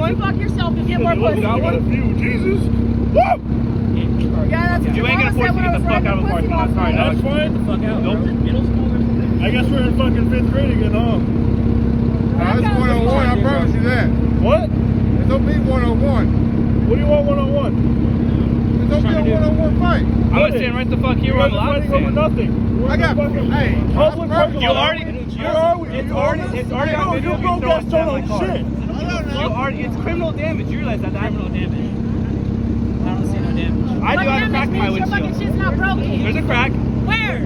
you fuck yourself and get more pussy. I want a few. Jesus. Woo! Yeah, that's you ain't gonna force me to get the fuck out of the parking lot. Sorry, that's fine. Get the fuck out. Middle school or something? I guess we're in fucking 5th grade again, huh? That's 101, I promise you that. What? It don't be 101. What do you want 101? It don't be a 101 fight. I was standing right the fuck here where I'm allowed to stand. Nothing. I got, hey, Public parking You lot. already, It's already on video of you throwing stuff on my car. You already, it's criminal damage. You realize that? Criminal damage. I don't see no damage. I do have a crack in my Your fucking windshield. shit's not broken. There's a crack. Where?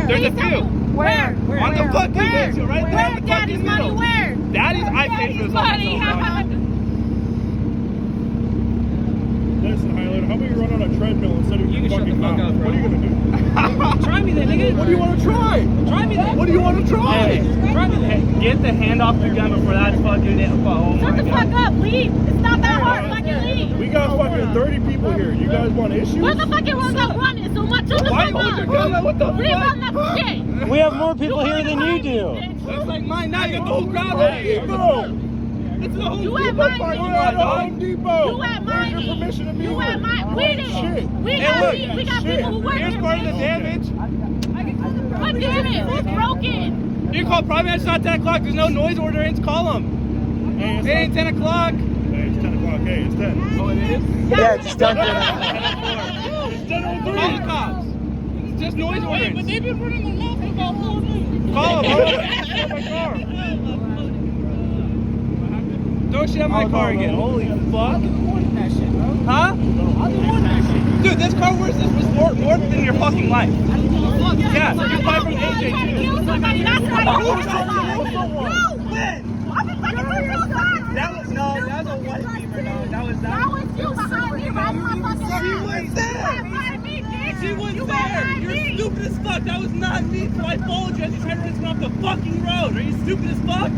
There's a few. Where? On the fucking windshield, right there. Where? Daddy's money, where? Daddy's, I paid for this money. Listen, Highlander, how about you run on a treadmill instead of your fucking mouth? What are you gonna do? Try me then, nigga. What do you want to try? Try me then. What do you want to try? Try me then. Get the hand off the gun before that's fucking it. Oh Shut the fuck up, leave. It's not that hard, fucking leave. We got fucking 30 people here. You guys want issues? Where the fucking ones that running? So much shut the Why fuck hold your gun up. up? What the We fuck? run that shit. We have more people here than you do. Looks like mine. Now you got the whole crowd right here. It's the whole You at Depot mine. parking We're lot, at dog. Home Depot. You at Where's your mine. permission to be You here? at mine. We Shit. did. We Hey, got look. people who work Here's here. part of the damage. What damage? It's broken. You call private. It's not 10 o'clock. There's no noise order. It's call them. Hey, It ain't 10 o'clock. Hey, it's 10 o'clock. Hey, it's 10. Oh, it is? Yeah, it's done. It's 10:03. Call the cops. It's just noise orders. But they've been running their mouth about 4 minutes. Call them. Hold my car. Throw shit at my car again. Holy fuck. Huh? Dude, this car was more than your fucking life. Yeah, you buy from AJ Trying to too. kill somebody. That's not Who a was trying to kill someone? No. I've been fucking for your time. That was a white beamer. No, that was That was you behind me, riding my fucking ass. She was there. Behind me, bitch. She was You there. behind You're me. stupid as fuck. That was not me. So I followed you as you tried to run someone off the fucking road. Are you stupid as fuck?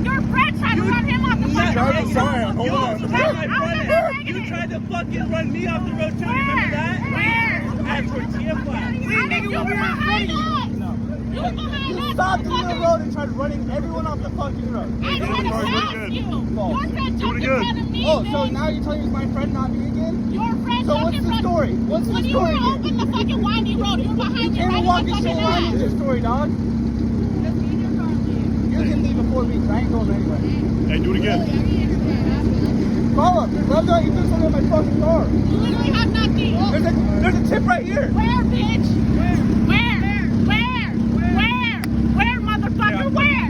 Your friend tried to run him off the fucking Drive road. a sign. Hold You on. also tried my friend. You tried to fucking run me off the road too. Remember that? Where? At Tortilla Flat. I didn't do it behind us. You was behind us. Stopped in the road and tried running everyone off the fucking road. I tried to pass you. Your friend jumped in front of me. Oh, so bitch. now you're telling me it's my friend, not me again? Your friend So jumped what's in the front of story? What's the When you story were here? open the fucking windy road, you were behind me Can't riding walk my and fucking straight line with ass. your story, dog. You can leave before me, 'cause I ain't going anywhere. Hey, do it again. Call him. Love that you threw something in my fucking car. You literally have nothing. There's a tip right here. Where, bitch? Where, motherfucker? Where?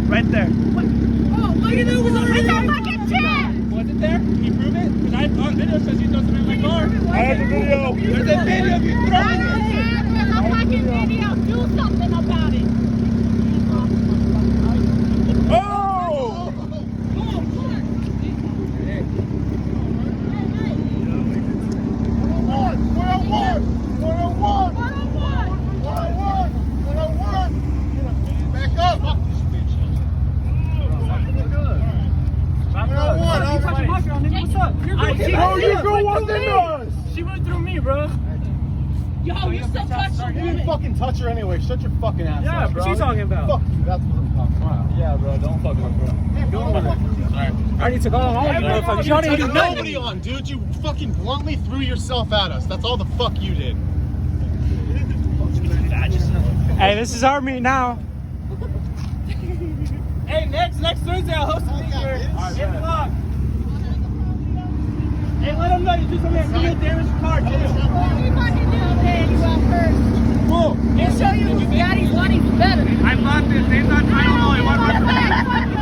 Right there. Oh, look at it. It's a fucking tip. Was it there? Can you prove it? Because I on video says you threw something in my car. I have the video. There's a video of you I throwing it. don't have a fucking video. Do something about it. Oh! Back up. What's up? Bro, you go one than us! She went through me, bro. Yo, you still touching You didn't fucking touch her anyway. Shut your fucking ass Yeah, up, bro. bro. What you talking about? Fuck you. That's what I'm talking about. Yeah, bro. Don't fuck with me, bro. Alright. I need to go home, motherfucker. You don't even do Nobody nothing. on, dude. You fucking bluntly threw yourself at us. That's all the fuck you did. Hey, this is our meet now. Hey, next Thursday I'll host a meeting here. 8 o'clock. Hey, let them know you do something that really damage your car, too. What you fucking do, man? You out first. Cool. And show you daddy's money's better. I bought this. They thought I don't know. I want Your friend fucking